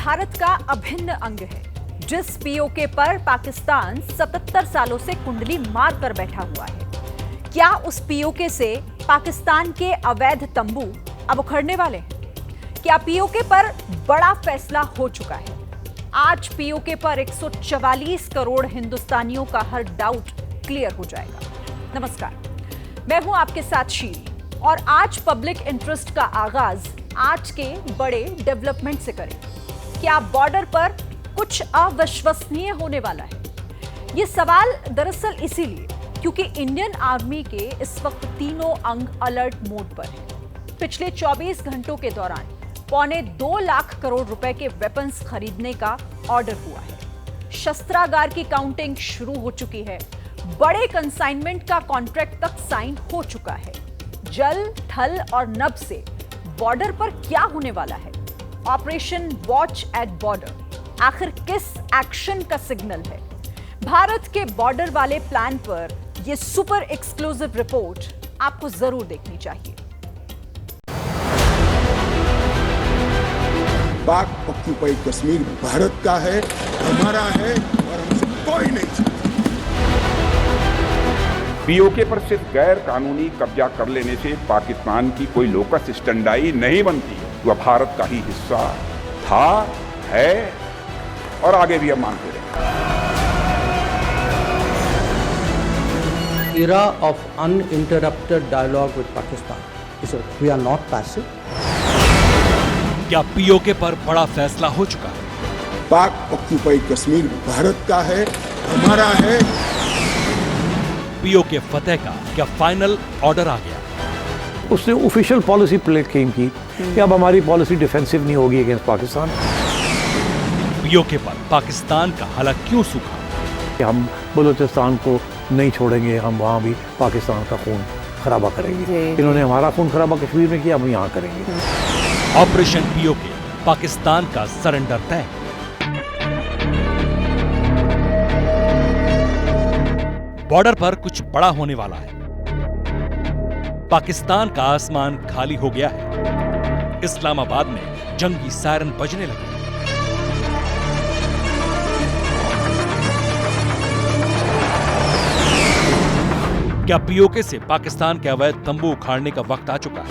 भारत का अभिन्न अंग है। जिस पीओके पर पाकिस्तान 77 सालों से कुंडली मार कर बैठा हुआ है, क्या उस पीओके से पाकिस्तान के अवैध तंबू अब उखड़ने वाले हैं? क्या पीओके पर बड़ा फैसला हो चुका है? आज पीओके पर 144 करोड़ हिंदुस्तानियों का हर डाउट क्लियर हो जाएगा। नमस्कार, मैं हूं आपके साथ शील और आज पब्लिक इंटरेस्ट का आगाज आज के बड़े डेवलपमेंट से करें। क्या बॉर्डर पर कुछ अविश्वसनीय होने वाला है? यह सवाल दरअसल इसीलिए क्योंकि इंडियन आर्मी के इस वक्त तीनों अंग अलर्ट मोड पर हैं। पिछले 24 घंटों के दौरान 2.25 लाख करोड़ रुपए के वेपन्स खरीदने का ऑर्डर हुआ है। शस्त्रागार की काउंटिंग शुरू हो चुकी है। बड़े कंसाइनमेंट का कॉन्ट्रैक्ट तक साइन हो चुका है। जल, थल और नभ से बॉर्डर पर क्या होने वाला है? ऑपरेशन वॉच एट बॉर्डर आखिर किस एक्शन का सिग्नल है? भारत के बॉर्डर वाले प्लान पर यह सुपर एक्सक्लूसिव रिपोर्ट आपको जरूर देखनी चाहिए। पाक ऑक्यूपाइड कश्मीर भारत का है, हमारा है और हमसे कोई नहीं छीन। पीओके पर सिर्फ गैर कानूनी कब्जा कर लेने से पाकिस्तान की कोई लोकस स्टैंडाई नहीं बनती। वह भारत का ही हिस्सा था, है और आगे भी हम मानते रहेंगे। Era of uninterrupted dialogue with Pakistan. So we are not passive. क्या पीओके पर बड़ा फैसला हो चुका है? पाक ऑक्यूपाइड कश्मीर भारत का है, हमारा है। पीओके फतेह का क्या फाइनल ऑर्डर आ गया? उसने ऑफिशियल पॉलिसी क्लेम की कि अब हमारी पॉलिसी डिफेंसिव नहीं होगी अगेंस्ट पाकिस्तान। पीओके पर पाकिस्तान का हालात क्यों सूखा? कि हम बलूचिस्तान को नहीं छोड़ेंगे, हम वहाँ भी पाकिस्तान का खून खराबा करेंगे। इन्होंने हमारा खून खराबा कश्मीर में किया, हम यहाँ करेंगे। ऑपरेशन पीओके, पाकिस्तान का सरेंडर तय। बॉर्डर पर कुछ बड़ा होने वाला है। पाकिस्तान का आसमान खाली हो गया है। इस्लामाबाद में जंगी सायरन बजने लगे। क्या पीओके से पाकिस्तान के अवैध तंबू उखाड़ने का वक्त आ चुका है?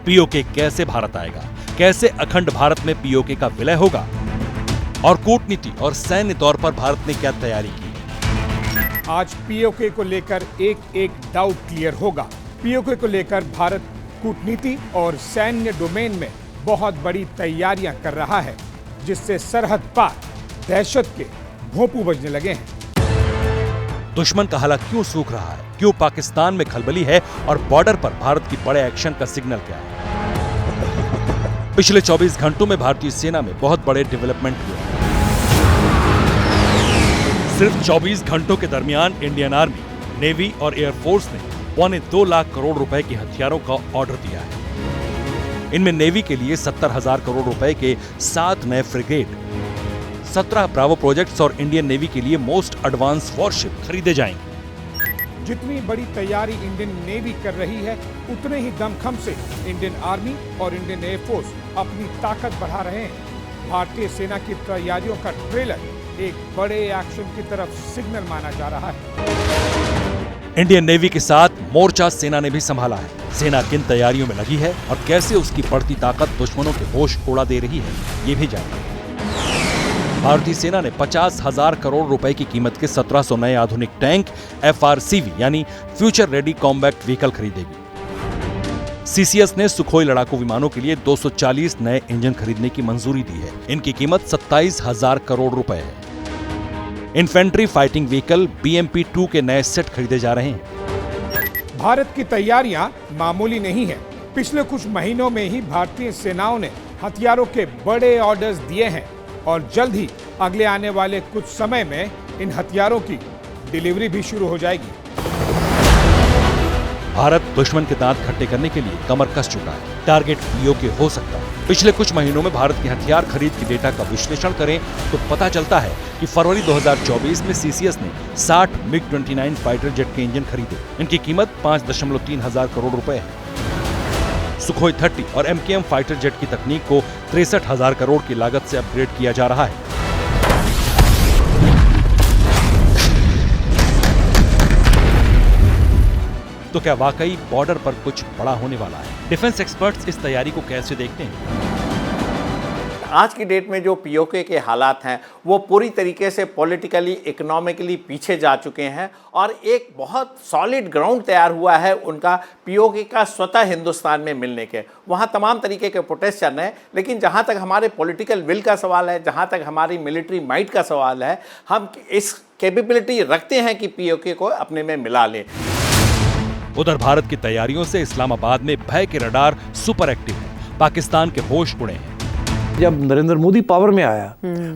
पीओके कैसे भारत आएगा? कैसे अखंड भारत में पीओके का विलय होगा? और कूटनीति और सैन्य तौर पर भारत ने क्या तैयारी की? आज पीओके को लेकर एक डाउट क्लियर होगा। पीओके को लेकर भारत कूटनीति और सैन्य डोमेन में बहुत बड़ी तैयारियां कर रहा है, जिससे सरहद पार दहशत के भोंपू बजने लगे हैं। दुश्मन का हालात क्यों सूख रहा है? क्यों पाकिस्तान में खलबली है? और बॉर्डर पर भारत की बड़े एक्शन का सिग्नल क्या है? पिछले 24 घंटों में भारतीय सेना में बहुत बड़े डेवलपमेंट हुए। सिर्फ 24 घंटों के दरमियान इंडियन आर्मी, नेवी और एयरफोर्स ने 2.25 लाख करोड़ रुपए के हथियारों का ऑर्डर दिया है। इनमें नेवी के लिए 70,000 करोड़ रुपए के 7 नए फ्रिगेट, 17 ब्रावो प्रोजेक्ट्स और इंडियन नेवी के लिए मोस्ट एडवांस वॉरशिप खरीदे जाएंगे। जितनी बड़ी तैयारी इंडियन नेवी कर रही है, उतने ही दमखम से इंडियन आर्मी और इंडियन एयरफोर्स अपनी ताकत बढ़ा रहे हैं। भारतीय सेना की तैयारियों का ट्रेलर एक बड़े एक्शन की तरफ सिग्नल माना जा रहा है। इंडियन नेवी के साथ मोर्चा सेना ने भी संभाला है। सेना किन तैयारियों में लगी है और कैसे उसकी बढ़ती ताकत दुश्मनों के होश उड़ा दे रही है, ये भी जानिए। भारतीय सेना ने 50,000 करोड़ रुपए की कीमत के 1700 नए आधुनिक टैंक FRCV यानी फ्यूचर रेडी कॉम्बैट व्हीकल खरीदेगी। सीसीएस ने सुखोई लड़ाकू विमानों के लिए 240 नए इंजन खरीदने की मंजूरी दी है। इनकी कीमत 27,000 करोड़ रुपए है। इन्फेंट्री फाइटिंग व्हीकल BMP-2 के नए सेट खरीदे जा रहे हैं। भारत की तैयारियां मामूली नहीं है। पिछले कुछ महीनों में ही भारतीय सेनाओं ने हथियारों के बड़े ऑर्डर्स दिए हैं और जल्द ही अगले आने वाले कुछ समय में इन हथियारों की डिलीवरी भी शुरू हो जाएगी। भारत दुश्मन के दांत खट्टे करने के लिए कमर कस चुका है। टारगेट पीओके हो सकता है। पिछले कुछ महीनों में भारत की हथियार खरीद की डेटा का विश्लेषण करें तो पता चलता है कि फरवरी 2024 में सीसीएस ने 60 MiG-29 फाइटर जेट के इंजन खरीदे। इनकी कीमत 5.3 हजार करोड़ रुपए है। सुखोई 30 और MKM फाइटर जेट की तकनीक को 63,000 करोड़ की लागत से अपग्रेड किया जा रहा है। तो क्या वाकई बॉर्डर पर कुछ बड़ा होने वाला है? डिफेंस एक्सपर्ट्स इस तैयारी को कैसे देखते हैं? आज की डेट में जो पीओके के हालात हैं वो पूरी तरीके से पॉलिटिकली इकोनॉमिकली पीछे जा चुके हैं और एक बहुत सॉलिड ग्राउंड तैयार हुआ है उनका पीओके का स्वतः हिंदुस्तान में मिलने के। वहाँ तमाम तरीके के प्रोटेस्ट चल रहे हैं, लेकिन जहाँ तक हमारे पॉलिटिकल विल का सवाल है, जहाँ तक हमारी मिलिट्री माइट का सवाल है, हम इस कैपेबिलिटी रखते हैं कि पीओके को अपने में मिला लें। उधर भारत की तैयारियों से इस्लामाबाद में भय के रडार सुपर एक्टिव है। पाकिस्तान के होश उड़े हैं। जब नरेंद्र मोदी पावर में आया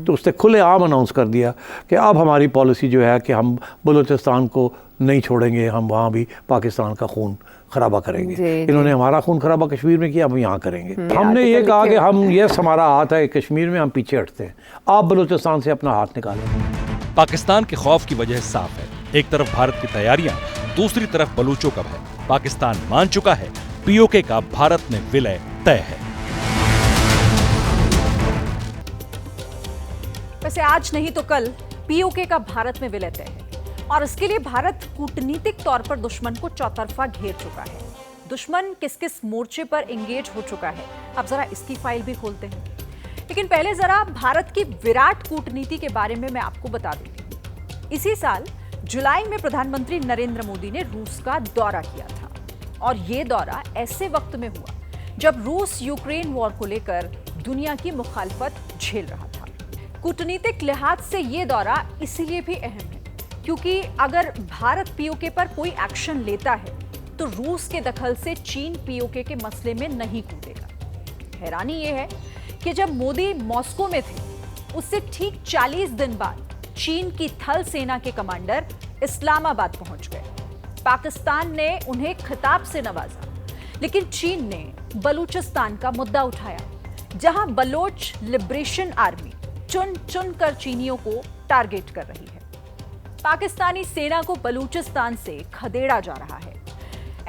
तो उसने खुलेआम अनाउंस कर दिया कि अब हमारी पॉलिसी जो है कि हम बलूचिस्तान को नहीं छोड़ेंगे, हम वहाँ भी पाकिस्तान का खून खराबा करेंगे। इन्होंने हमारा खून खराबा कश्मीर में किया, हम यहाँ करेंगे। हमने ये कहा कि हम हमारा हाथ है कश्मीर में, हम पीछे हटते हैं, आप बलूचिस्तान से अपना हाथ निकालें। पाकिस्तान के खौफ की वजह साफ है। एक तरफ भारत की तैयारियां, दूसरी तरफ बलूचों का भय। पाकिस्तान मान चुका है पीओके का भारत में विलय तय है। वैसे आज नहीं तो कल पीओके का भारत में विलय तय है और इसके लिए भारत कूटनीतिक तौर पर दुश्मन को चौतरफा घेर चुका है। दुश्मन किस किस मोर्चे पर एंगेज हो चुका है, अब जरा इसकी फाइल भी खोलते हैं। लेकिन पहले जरा भारत की विराट कूटनीति के बारे में मैं आपको बता देती हूं। इसी साल जुलाई में प्रधानमंत्री नरेंद्र मोदी ने रूस का दौरा किया था और ये दौरा ऐसे वक्त में हुआ जब रूस यूक्रेन वॉर को लेकर दुनिया की मुखालफत झेल रहा था। कूटनीतिक लिहाज से ये दौरा इसीलिए भी अहम है क्योंकि अगर भारत पीओके पर कोई एक्शन लेता है तो रूस के दखल से चीन पीओके के मसले में नहीं कूदेगा। हैरानी ये है कि जब मोदी मॉस्को में थे उससे ठीक 40 दिन बाद चीन की थल सेना के कमांडर इस्लामाबाद पहुंच गए। पाकिस्तान ने उन्हें खिताब से नवाजा, लेकिन चीन ने बलूचिस्तान का मुद्दा उठाया, जहां बलोच लिबरेशन आर्मी चुन चुन कर चीनियों को टारगेट कर रही है। पाकिस्तानी सेना को बलूचिस्तान से खदेड़ा जा रहा है।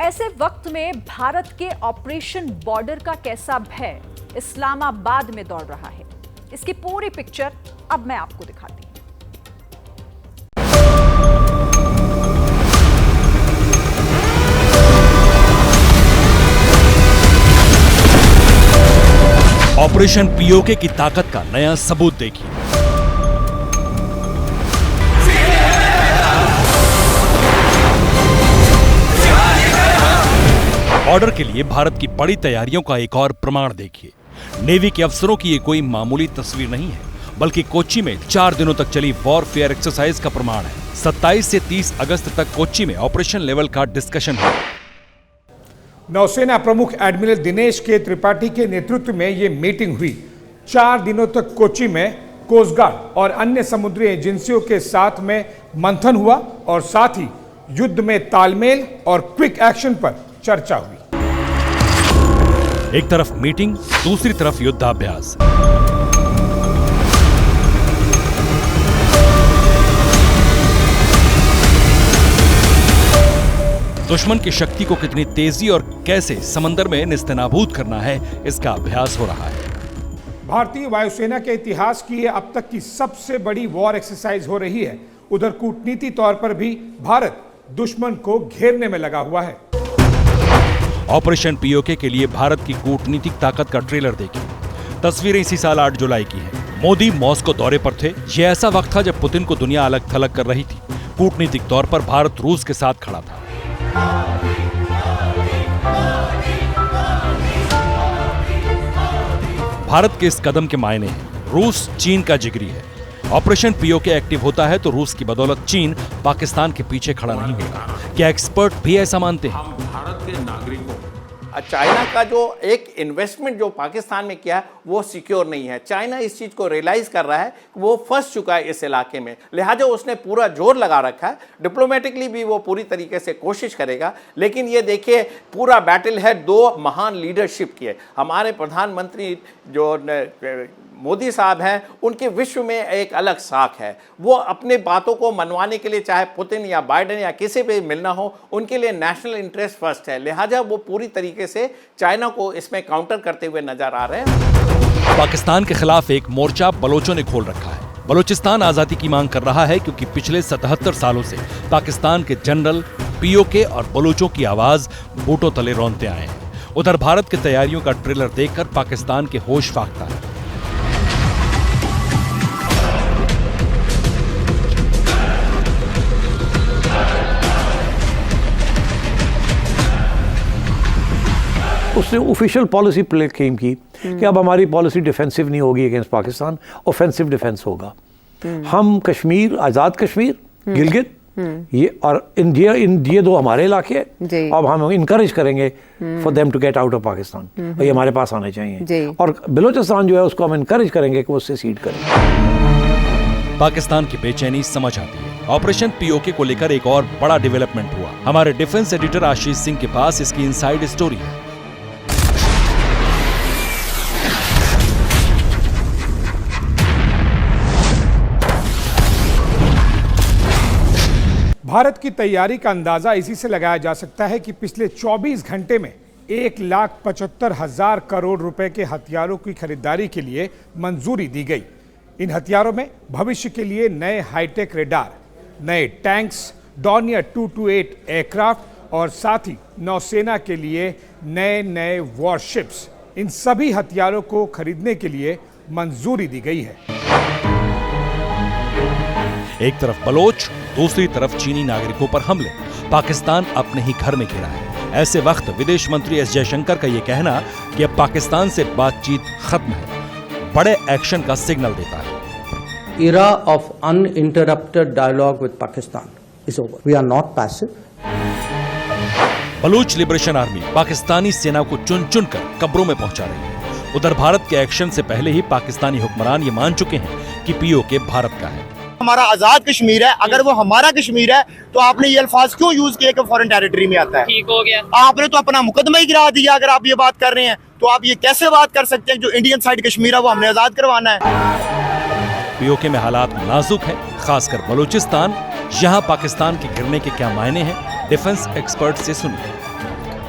ऐसे वक्त में भारत के ऑपरेशन बॉर्डर का कैसा भय इस्लामाबाद में दौड़ रहा है, इसकी पूरी पिक्चर अब मैं आपको दिखाती हूं। ऑपरेशन पीओके की ताकत का नया सबूत देखिए। ऑर्डर के लिए भारत की बड़ी तैयारियों का एक और प्रमाण देखिए। नेवी के अफसरों की ये कोई मामूली तस्वीर नहीं है, बल्कि कोच्चि में 4 दिनों तक चली वॉरफेयर एक्सरसाइज का प्रमाण है। 27 से 30 अगस्त तक कोच्चि में ऑपरेशन लेवल का डिस्कशन हुआ। नौसेना प्रमुख एडमिरल दिनेश के त्रिपाठी के नेतृत्व में ये मीटिंग हुई। 4 दिनों तक कोच्चि में कोस्ट गार्ड और अन्य समुद्री एजेंसियों के साथ में मंथन हुआ और साथ ही युद्ध में तालमेल और क्विक एक्शन पर चर्चा हुई। एक तरफ मीटिंग, दूसरी तरफ युद्धाभ्यास। दुश्मन की शक्ति को कितनी तेजी और कैसे समंदर में निस्तेनाबूद करना है, इसका अभ्यास हो रहा है। भारतीय वायुसेना के इतिहास की यह अब तक की सबसे बड़ी वॉर एक्सरसाइज हो रही है। उधर कूटनीति तौर पर भी भारत दुश्मन को घेरने में लगा हुआ है। ऑपरेशन पीओके के लिए भारत की कूटनीतिक ताकत का ट्रेलर देखिए। तस्वीरें इसी साल 8 जुलाई की है। मोदी मॉस्को दौरे पर थे। यह ऐसा वक्त था जब पुतिन को दुनिया अलग थलग कर रही थी। कूटनीतिक तौर पर भारत रूस के साथ खड़ा था। भारत के इस कदम के मायने हैं। रूस चीन का जिगरी है। ऑपरेशन पीओके एक्टिव होता है तो रूस की बदौलत चीन पाकिस्तान के पीछे खड़ा नहीं होगा। क्या एक्सपर्ट भी ऐसा मानते हैं? भारत के नागरिकों चाइना का जो एक इन्वेस्टमेंट जो पाकिस्तान में किया है वो सिक्योर नहीं है। चाइना इस चीज़ को रियलाइज कर रहा है कि वो फंस चुका है इस इलाके में, लिहाजा उसने पूरा जोर लगा रखा है। डिप्लोमेटिकली भी वो पूरी तरीके से कोशिश करेगा, लेकिन ये देखिए पूरा बैटल है दो महान लीडरशिप की है। हमारे प्रधानमंत्री जो मोदी साहब हैं, उनके विश्व में एक अलग साख है। वो अपने बातों को मनवाने के लिए चाहे पुतिन या बाइडेन या किसी पे मिलना हो, उनके लिए नेशनल इंटरेस्ट फर्स्ट है, लिहाजा वो पूरी तरीके से चाइना को इसमें काउंटर करते हुए नजर आ रहे हैं। पाकिस्तान के खिलाफ एक मोर्चा बलोचों ने खोल रखा है। बलोचिस्तान आजादी की मांग कर रहा है क्योंकि पिछले 77 सालों से पाकिस्तान के जनरल, पीओके और बलोचों की आवाज बूटों तले रौंदते आए हैं। उधर भारत की तैयारियों का ट्रेलर देखकर पाकिस्तान के होश फाख्ता है। उसने ऑफिशियल पॉलिसी प्ले क्लेम की कि अब हमारी पॉलिसी डिफेंसिव नहीं होगी अगेंस्ट पाकिस्तान, ऑफेंसिव डिफेंस होगा। हम कश्मीर, आज़ाद कश्मीर, गिलगित, ये और ये दो हमारे इलाके हैं। अब हम इनकरेज करेंगे for them to get out of Pakistan, और ये हमारे पास आने चाहिए। और बलूचिस्तान जो है उसको हम इनकरेज करेंगे कि वो उससे सीड करें। पाकिस्तान की बेचैनी समझ आती है। ऑपरेशन पीओके को लेकर एक और बड़ा डेवलपमेंट हुआ। हमारे डिफेंस एडिटर आशीष सिंह के पास इसकी इनसाइड स्टोरी है। भारत की तैयारी का अंदाजा इसी से लगाया जा सकता है कि पिछले 24 घंटे में 1,75,000 करोड़ रुपए के हथियारों की खरीदारी के लिए मंजूरी दी गई। इन हथियारों में भविष्य के लिए नए हाईटेक रेडार, नए टैंक्स, डॉर्नियर 228 एयरक्राफ्ट और साथ ही नौसेना के लिए नए वॉरशिप्स, इन सभी हथियारों को खरीदने के लिए मंजूरी दी गई है। एक तरफ बलोच, दूसरी तरफ चीनी नागरिकों पर हमले। पाकिस्तान अपने ही घर में घिरा है। ऐसे वक्त विदेश मंत्री एस जयशंकर का यह कहना कि अब पाकिस्तान से बातचीत खत्म है, बड़े एक्शन का सिग्नल देता है। Era of uninterrupted dialogue with Pakistan is over. We are not passive. Baloch liberation army Pakistani सेना को चुन चुन कर कब्रों में पहुंचा रही है। उधर भारत के एक्शन से पहले ही पाकिस्तानी हुक्मरान ये मान चुके हैं कि पीओके भारत का है। हमारा आजाद कश्मीर है, अगर वो हमारा कश्मीर है तो आपने ये अल्फाज क्यों यूज किए कि फॉरेन टेरिटरी में आता है? ठीक हो गया। आपने तो अपना मुकदमा ही गिरा दिया। अगर आप ये बात कर रहे हैं तो आप ये कैसे बात कर सकते हैं जो इंडियन साइड कश्मीर है वो हमने आजाद करवाना है। पीओके में हालात नाजुक हैं, खासकर बलूचिस्तान। यहाँ पाकिस्तान के गिरने के क्या मायने हैं, डिफेंस एक्सपर्ट से सुनिए।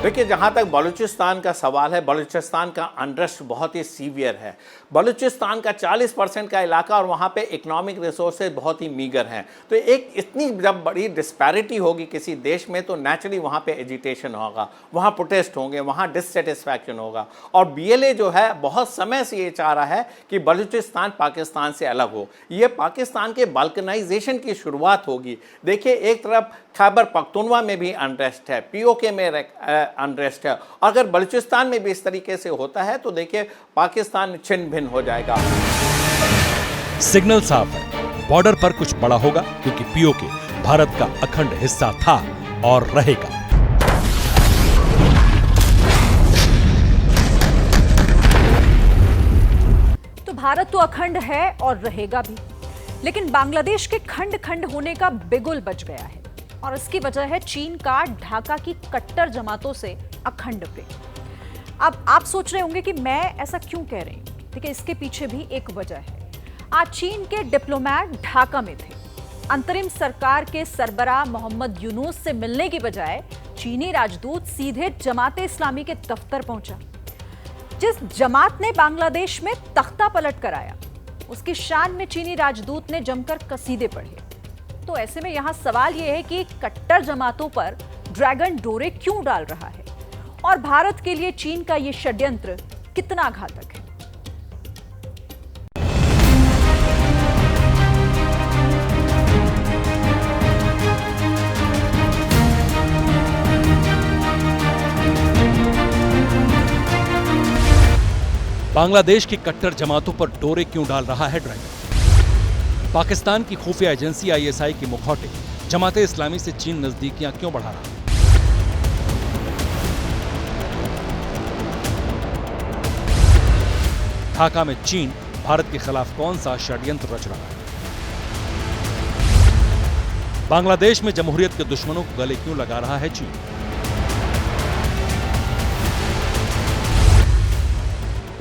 देखिए, जहाँ तक बलूचिस्तान का सवाल है, बलूचिस्तान का अनरेस्ट बहुत ही सीवियर है। बलूचिस्तान का 40% का इलाका और वहाँ पे इकोनॉमिक रिसोर्सेज बहुत ही मीगर हैं। तो एक इतनी जब बड़ी डिस्पैरिटी होगी किसी देश में तो नेचुरली वहाँ पे एजिटेशन होगा, वहाँ प्रोटेस्ट होंगे, वहाँ डिससेटिस्फैक्शन होगा। और बीएलए जो है बहुत समय से ये चाह रहा है कि बलूचिस्तान पाकिस्तान से अलग हो। ये पाकिस्तान के बाल्कनाइजेशन की शुरुआत होगी। देखिए, एक तरफ खैबर पख्तूनवा में भी अनरेस्ट है, पीओके में अनरेस्ट है। अगर बलूचिस्तान में भी इस तरीके से होता है तो देखिए पाकिस्तान छिन्न भिन्न हो जाएगा। सिग्नल साफ है, बॉर्डर पर कुछ बड़ा होगा क्योंकि पीओके भारत का अखंड हिस्सा था और रहेगा। तो भारत तो अखंड है और रहेगा भी, लेकिन बांग्लादेश के खंड खंड होने का बिगुल बच गया है और इसकी वजह है चीन का ढाका की कट्टर जमातों से अखंड प्रेम। अब आप सोच रहे होंगे कि मैं ऐसा क्यों कह रही हूं। देखिए, इसके पीछे भी एक वजह है। आज चीन के डिप्लोमैट ढाका में थे। अंतरिम सरकार के सरबराह मोहम्मद यूनुस से मिलने की बजाय चीनी राजदूत सीधे जमाते इस्लामी के दफ्तर पहुंचा। जिस जमात ने बांग्लादेश में तख्ता पलट कराया, उसकी शान में चीनी राजदूत ने जमकर कसीदे पढ़े। तो ऐसे में यहां सवाल यह है कि कट्टर जमातों पर ड्रैगन डोरे क्यों डाल रहा है और भारत के लिए चीन का यह षड्यंत्र कितना घातक है। बांग्लादेश की कट्टर जमातों पर डोरे क्यों डाल रहा है ड्रैगन? पाकिस्तान की खुफिया एजेंसी आईएसआई के मुखौटे जमाते इस्लामी से चीन नजदीकियां क्यों बढ़ा रहा है? ढाका में चीन भारत के खिलाफ कौन सा षड्यंत्र रच रहा है? बांग्लादेश में जमहूरियत के दुश्मनों को गले क्यों लगा रहा है चीन?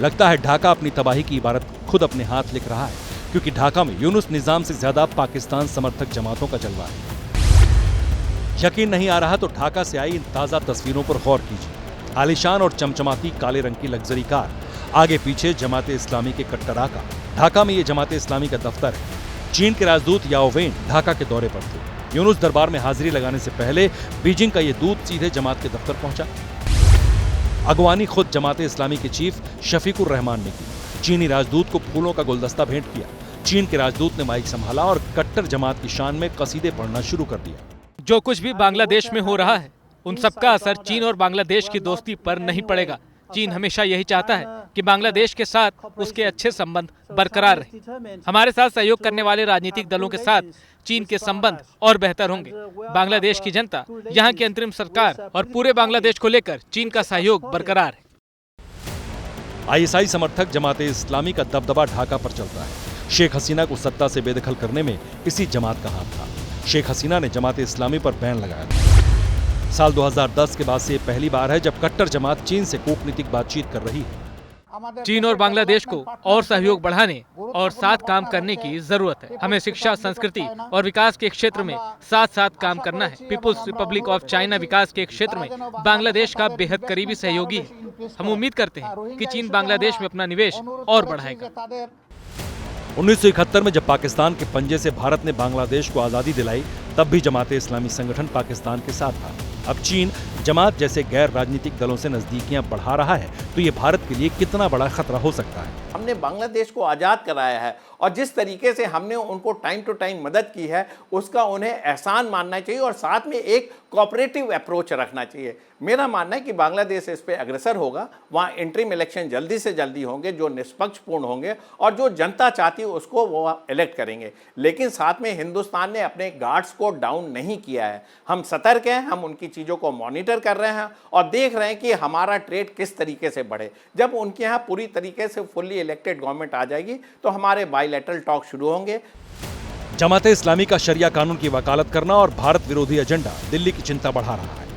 लगता है ढाका अपनी तबाही की इबारत खुद अपने हाथ लिख रहा है, क्योंकि ढाका में यूनुस निजाम से ज्यादा पाकिस्तान समर्थक जमातों का जलवा है। यकीन नहीं आ रहा तो ढाका से आई इन ताजा तस्वीरों पर गौर कीजिए। आलीशान और चमचमाती काले रंग की लग्जरी कार, आगे पीछे जमाते इस्लामी के कट्टर आका। ढाका में ये जमाते इस्लामी का दफ्तर है। चीन के राजदूत याओ वेन ढाका के दौरे पर थे। यूनुस दरबार में हाजिरी लगाने से पहले बीजिंग का ये दूत सीधे जमात के दफ्तर पहुंचा। अगवानी खुद जमाते इस्लामी के चीफ शफीकुर रहमान ने की। चीनी राजदूत को फूलों का गुलदस्ता भेंट किया। चीन के राजदूत ने माइक संभाला और कट्टर जमात की शान में कसीदे पढ़ना शुरू कर दिया। जो कुछ भी बांग्लादेश में हो रहा है, उन सबका असर चीन और बांग्लादेश की दोस्ती पर नहीं पड़ेगा। चीन हमेशा यही चाहता है कि बांग्लादेश के साथ उसके अच्छे संबंध बरकरार रहे। हमारे साथ सहयोग करने वाले राजनीतिक दलों के साथ चीन के संबंध और बेहतर होंगे। बांग्लादेश की जनता, यहाँ की अंतरिम सरकार और पूरे बांग्लादेश को लेकर चीन का सहयोग बरकरार है। आईएसआई समर्थक जमाते इस्लामी का दबदबा ढाका पर चलता है। शेख हसीना को सत्ता से बेदखल करने में इसी जमात का हाथ था। शेख हसीना ने जमाते इस्लामी पर बैन लगाया था। साल 2010 के बाद से ये पहली बार है जब कट्टर जमात चीन से कूटनीतिक बातचीत कर रही है। चीन और बांग्लादेश को और सहयोग बढ़ाने और साथ काम करने की जरूरत है। हमें शिक्षा, संस्कृति और विकास के क्षेत्र में साथ साथ काम करना है। पीपुल्स रिपब्लिक ऑफ चाइना विकास के क्षेत्र में बांग्लादेश का बेहद करीबी सहयोगी है। हम उम्मीद करते हैं कि चीन बांग्लादेश में अपना निवेश और बढ़ाएगा। 1971 में जब पाकिस्तान के पंजे से भारत ने बांग्लादेश को आजादी दिलाई, तब भी जमाते इस्लामी संगठन पाकिस्तान के साथ था। अब चीन जमात जैसे गैर राजनीतिक दलों से नजदीकियां बढ़ा रहा है, तो ये भारत के लिए कितना बड़ा खतरा हो सकता है? हमने बांग्लादेश को आज़ाद कराया है और जिस तरीके से हमने उनको टाइम टू टाइम मदद की है, उसका उन्हें एहसान मानना चाहिए और साथ में एक कोऑपरेटिव अप्रोच रखना चाहिए। मेरा मानना है कि बांग्लादेश इस पे अग्रसर होगा। वहाँ इंटरिम इलेक्शन जल्दी से जल्दी होंगे जो निष्पक्षपूर्ण होंगे और जो जनता चाहती है उसको वो इलेक्ट करेंगे। लेकिन साथ में हिंदुस्तान ने अपने गार्ड्स को डाउन नहीं किया है। हम सतर्क हैं, हम उनकी चीज़ों को मॉनिटर कर रहे हैं और देख रहे हैं कि हमारा ट्रेड किस तरीके से बढ़े। जब उनके यहाँ पूरी तरीके से फुल्ली इलेक्टेड गवर्नमेंट आ जाएगी तो हमारे बायलैटरल टॉक शुरू होंगे। जमाते इस्लामी का शरिया कानून की वकालत करना और भारत विरोधी एजेंडा दिल्ली की चिंता बढ़ा रहा है।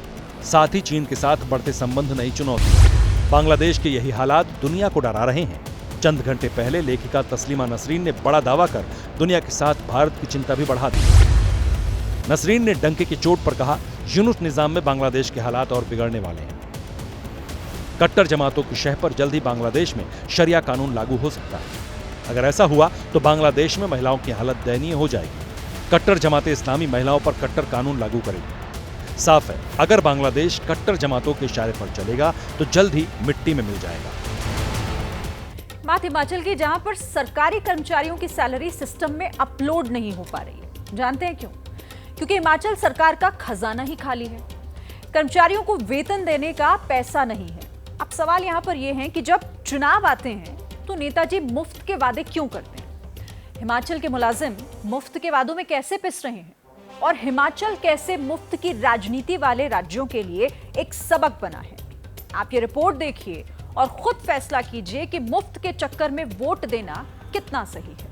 साथ ही चीन के साथ बढ़ते संबंध नई चुनौती। बांग्लादेश के यही हालात दुनिया को डरा रहे हैं। चंद घंटे पहले लेखिका तस्लीमा नसरीन ने बड़ा दावा कर दुनिया के साथ भारत की चिंता भी बढ़ा दी। नसरीन ने डंके की चोट पर कहा, यूनुस निजाम में बांग्लादेश के हालात और बिगड़ने वाले हैं। कट्टर जमातों की शह पर जल्द ही बांग्लादेश में शरिया कानून लागू हो सकता है। अगर ऐसा हुआ तो बांग्लादेश में महिलाओं की हालत दयनीय हो जाएगी। कट्टर जमाते इस्लामी महिलाओं पर कट्टर कानून लागू करेगी। साफ है, अगर बांग्लादेश कट्टर जमातों के इशारे पर चलेगा तो जल्द ही मिट्टी में मिल जाएगा। बात हिमाचल की, जहां पर सरकारी कर्मचारियों की सैलरी सिस्टम में अपलोड नहीं हो पा रही है। जानते हैं क्यों? क्योंकि हिमाचल सरकार का खजाना ही खाली है। कर्मचारियों को वेतन देने का पैसा नहीं है। अब सवाल यहां पर यह है कि जब चुनाव आते हैं तो नेताजी मुफ्त के वादे क्यों करते हैं? हिमाचल के मुलाजिम मुफ्त के वादों में कैसे पिस रहे हैं और हिमाचल कैसे मुफ्त की राजनीति वाले राज्यों के लिए एक सबक बना है? आप ये रिपोर्ट देखिए और खुद फैसला कीजिए कि मुफ्त के चक्कर में वोट देना कितना सही है।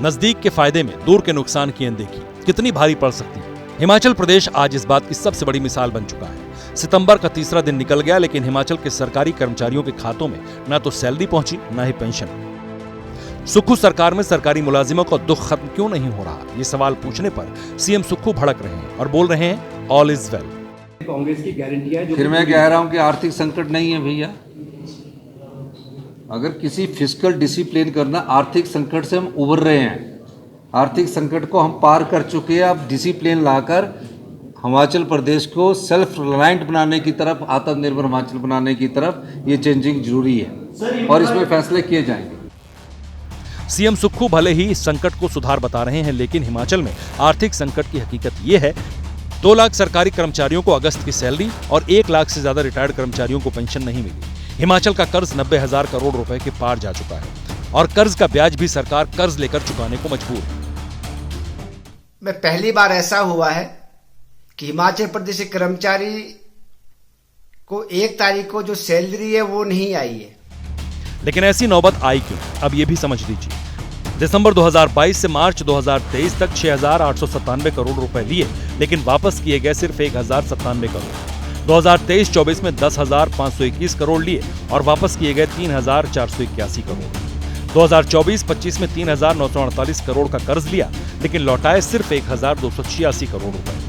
नजदीक के फायदे में दूर के नुकसान की अनदेखी कितनी भारी पड़ सकती है? हिमाचल प्रदेश आज इस बात की सबसे बड़ी मिसाल बन चुका है। सितंबर का तीसरा दिन निकल गया, लेकिन हिमाचल के सरकारी कर्मचारियों के खातों में न तो सैलरी पहुंची, न ही पेंशन। सुक्खू सरकार में सरकारी मुलाजिमों का दुख खत्म क्यों नहीं हो रहा? ये सवाल पूछने पर सीएम सुक्खू भड़क रहे हैं और बोल रहे हैं ऑल इज वेल। कांग्रेस की गारंटी है। फिर मैं कह रहा हूं कि आर्थिक संकट नहीं है भैया। अगर किसी फिस्कल डिसिप्लिन करना, आर्थिक संकट से हम उबर रहे हैं। आर्थिक संकट को हम पार कर चुके हैं। अब डिसिप्लिन लाकर हिमाचल प्रदेश को सेल्फ रिलायंट बनाने की तरफ, आत्मनिर्भर हिमाचल बनाने की तरफ ये चेंजिंग जरूरी है और इसमें फैसले किए जाएंगे। सीएम सुक्खू भले ही इस संकट को सुधार बता रहे हैं, लेकिन हिमाचल में आर्थिक संकट की हकीकत ये है 2 लाख सरकारी कर्मचारियों को अगस्त की सैलरी और 1 लाख से ज्यादा रिटायर्ड कर्मचारियों को पेंशन नहीं मिली। हिमाचल का कर्ज 90,000 करोड़ रुपए के पार जा चुका है और कर्ज का ब्याज भी सरकार कर्ज लेकर चुकाने को मजबूर है। में पहली बार ऐसा हुआ है कि हिमाचल प्रदेश के कर्मचारी को 1 तारीख को जो सैलरी है वो नहीं आई है। लेकिन ऐसी नौबत आई क्यों, अब ये भी समझ लीजिए। दिसंबर 2022 से मार्च 2023 तक 6,897 करोड़ रुपए लिए, लेकिन वापस किए गए सिर्फ 1,097 करोड़। 2023-24 में 10,521 करोड़ लिए और वापस किए गए 3,481 करोड़। 2024-25 में 3,948 करोड़ का कर्ज लिया, लेकिन लौटाए सिर्फ 1,286 करोड़ रुपए।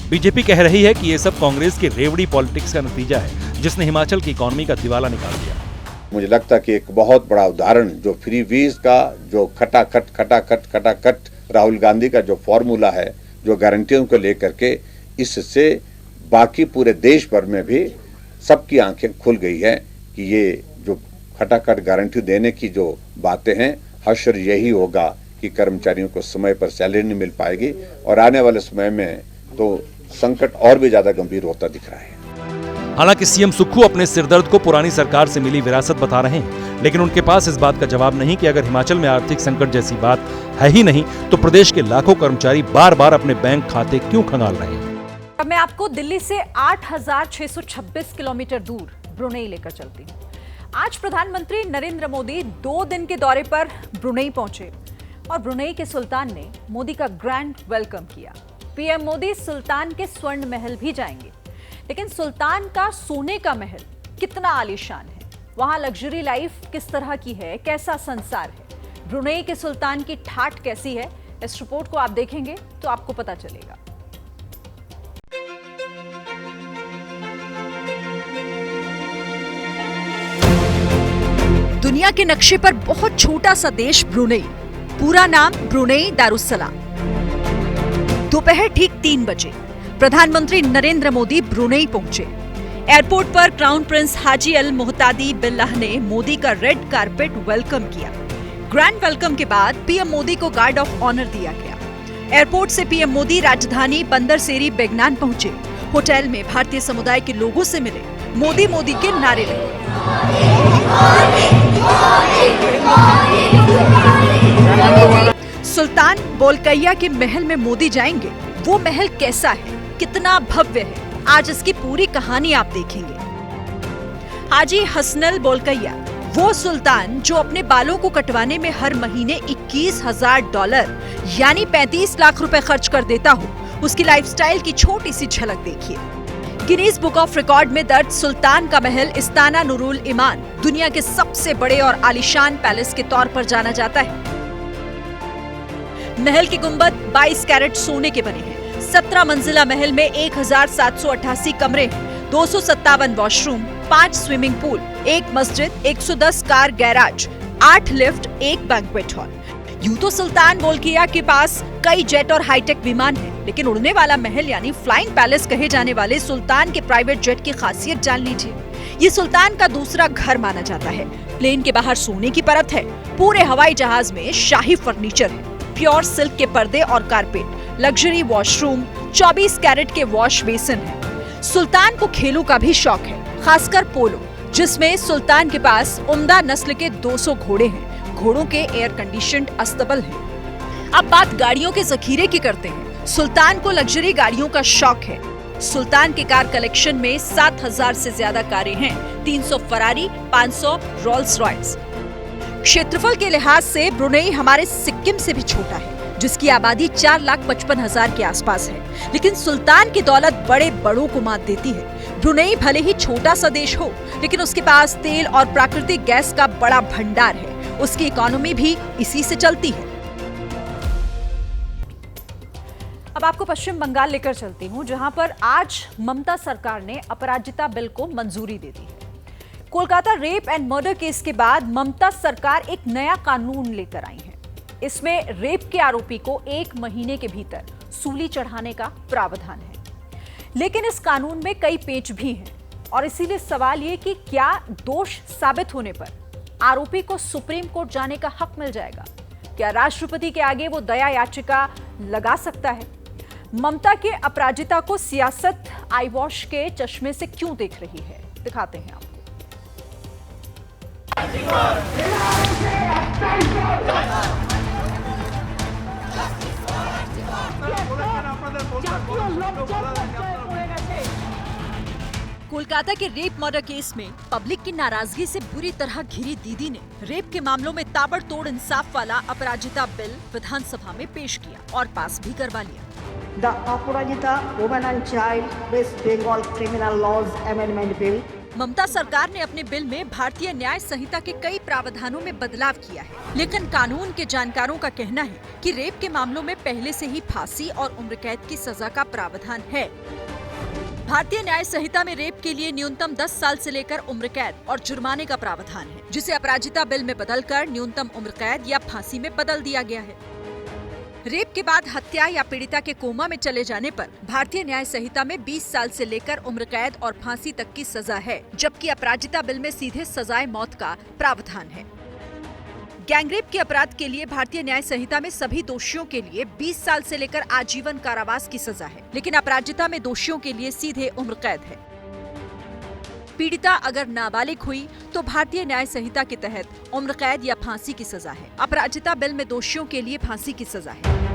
बीजेपी कह रही है कि ये सब कांग्रेस की रेवड़ी पॉलिटिक्स का नतीजा है, जिसने हिमाचल की इकोनॉमी का दिवाला निकाल दिया। मुझे लगता है कि एक बहुत बड़ा उदाहरण जो फ्री वीज का जो खटाखट राहुल गांधी का जो फॉर्मूला है, जो गारंटियों को लेकर के, इससे बाकी पूरे देश भर में भी सबकी आंखें खुल गई है कि ये जो खटाखट गारंटी देने की जो बातें हैं, हश्र यही होगा कि कर्मचारियों को समय पर सैलरी नहीं मिल पाएगी और आने वाले समय में तो संकट और भी ज्यादा गंभीर होता दिख रहा है। हालांकि सीएम सुक्खू अपने सिरदर्द को पुरानी सरकार से मिली विरासत बता रहे हैं, लेकिन उनके पास इस बात का जवाब नहीं कि अगर हिमाचल में आर्थिक संकट जैसी बात है ही नहीं तो प्रदेश के लाखों कर्मचारी बार बार अपने बैंक खाते क्यों खंगाल रहे हैं। अब मैं आपको दिल्ली से 8,626 किलोमीटर दूर ब्रुनेई लेकर चलती हूँ। आज प्रधानमंत्री नरेंद्र मोदी 2 दिन के दौरे पर ब्रुनेई पहुंचे और ब्रुनेई के सुल्तान ने मोदी का ग्रैंड वेलकम किया। पीएम मोदी सुल्तान के स्वर्ण महल भी जाएंगे, लेकिन सुल्तान का सोने का महल कितना आलीशान है, वहां लग्जरी लाइफ किस तरह की है, कैसा संसार है, ब्रुनेई के सुल्तान की ठाठ कैसी है, इस रिपोर्ट को आप देखेंगे तो आपको पता चलेगा। दुनिया के नक्शे पर बहुत छोटा सा देश ब्रुनेई, पूरा नाम ब्रुनेई दारुस्सलाम। दोपहर ठीक 3 बजे प्रधानमंत्री नरेंद्र मोदी ब्रुनेई पहुंचे। एयरपोर्ट पर क्राउन प्रिंस हाजी अल मुहतादी बिल्लाह ने मोदी का रेड कारपेट वेलकम किया। ग्रैंड वेलकम के बाद पीएम मोदी को गार्ड ऑफ ऑनर दिया गया। एयरपोर्ट से पीएम मोदी राजधानी बंदरसेरी बेगनान पहुंचे। होटल में भारतीय समुदाय के लोगों से मिले। मोदी मोदी के नारे लगे। सुल्तान बोलकैया के महल में मोदी जाएंगे। वो महल कैसा है, कितना भव्य है, आज इसकी पूरी कहानी आप देखेंगे। हाजी हसनल बोलकैया, वो सुल्तान जो अपने बालों को कटवाने में हर महीने $21,000 यानी 35 लाख रुपए खर्च कर देता हो, उसकी लाइफस्टाइल की छोटी सी झलक देखिए। गिनीज बुक ऑफ रिकॉर्ड में दर्ज सुल्तान का महल इस्ताना नूरुल ईमान दुनिया के सबसे बड़े और आलीशान पैलेस के तौर पर जाना जाता है। महल की गुंबद 22 कैरेट सोने के बने हैं। 17 मंजिला महल में 1,788 कमरे हैं, 257 वॉशरूम, 5 स्विमिंग पूल, 1 मस्जिद, 110 car garage, 8 lift, 1 banquet hall. यूं तो सुल्तान बोलकिया के पास कई जेट और हाईटेक विमान हैं, लेकिन उड़ने वाला महल यानी फ्लाइंग पैलेस कहे जाने वाले सुल्तान के प्राइवेट जेट की खासियत जान लीजिए। ये सुल्तान का दूसरा घर माना जाता है। प्लेन के बाहर सोने की परत है। पूरे हवाई जहाज में शाही फर्नीचर है, प्योर सिल्क के पर्दे और कारपेट, लग्जरी वॉशरूम, 24 कैरेट के वॉश बेसिन है। सुल्तान को खेलों का भी शौक है, खासकर पोलो, जिसमें सुल्तान के पास उम्दा नस्ल के 200 घोड़े हैं। घोड़ों के एयर कंडीशन्ड अस्तबल हैं। अब बात गाड़ियों के जखीरे की करते हैं। सुल्तान को लग्जरी गाड़ियों का शौक है। सुल्तान के कार कलेक्शन में 7,000 से ज्यादा कारें हैं, 300 फरारी, 500 रोल्स रॉयस। क्षेत्रफल के लिहाज से ब्रुनेई हमारे सिक्किम से भी छोटा है, जिसकी आबादी 4,55,000 के आसपास है, लेकिन सुल्तान की दौलत बड़े बड़ों को मात देती है। ब्रुनेई भले ही छोटा सा देश हो, लेकिन उसके पास तेल और प्राकृतिक गैस का बड़ा भंडार है। उसकी इकोनॉमी भी इसी से चलती है। अब आपको पश्चिम बंगाल लेकर चलती हूं, जहां पर आज ममता सरकार ने अपराजिता बिल को मंजूरी दे दी है। Kolkata rape and murder case के बाद ममता सरकार एक नया कानून लेकर आई है। इसमें रेप के आरोपी को 1 महीने के भीतर सूली चढ़ाने का प्रावधान है। लेकिन इस कानून में कई पेच भी हैं और इसीलिए सवाल ये कि क्या दोष साबित होने पर आरोपी को सुप्रीम कोर्ट जाने का हक मिल जाएगा? क्या राष्ट्रपति के आगे वो दया याचिका लगा सकता है? ममता के अपराजिता को सियासत आई वॉश के चश्मे से क्यों देख रही है, दिखाते हैं आपको। कोलकाता के रेप मर्डर केस में पब्लिक की नाराजगी से बुरी तरह घिरी दीदी ने रेप के मामलों में ताबड़तोड़ इंसाफ वाला अपराजिता बिल विधानसभा में पेश किया और पास भी करवा लिया। The Aparajita Women and Child West Bengal Criminal Laws Amendment Bill। ममता सरकार ने अपने बिल में भारतीय न्याय संहिता के कई प्रावधानों में बदलाव किया है, लेकिन कानून के जानकारों का कहना है कि रेप के मामलों में पहले से ही फांसी और उम्र कैद की सजा का प्रावधान है। भारतीय न्याय संहिता में रेप के लिए न्यूनतम 10 साल से लेकर उम्र कैद और जुर्माने का प्रावधान है, जिसे अपराजिता बिल में बदलकर न्यूनतम उम्र कैद या फांसी में बदल दिया गया है। रेप के बाद हत्या या पीड़िता के कोमा में चले जाने पर भारतीय न्याय संहिता में 20 साल से लेकर उम्र कैद और फांसी तक की सजा है, जबकि अपराजिता बिल में सीधे सजाए मौत का प्रावधान है। गैंगरेप के अपराध के लिए भारतीय न्याय संहिता में सभी दोषियों के लिए 20 साल से लेकर आजीवन कारावास की सजा है, लेकिन अपराजिता में दोषियों के लिए सीधे उम्र कैद है। पीड़िता अगर नाबालिग हुई तो भारतीय न्याय संहिता के तहत उम्र कैद या फांसी की सजा है। अपराजिता बिल में दोषियों के लिए फांसी की सजा है।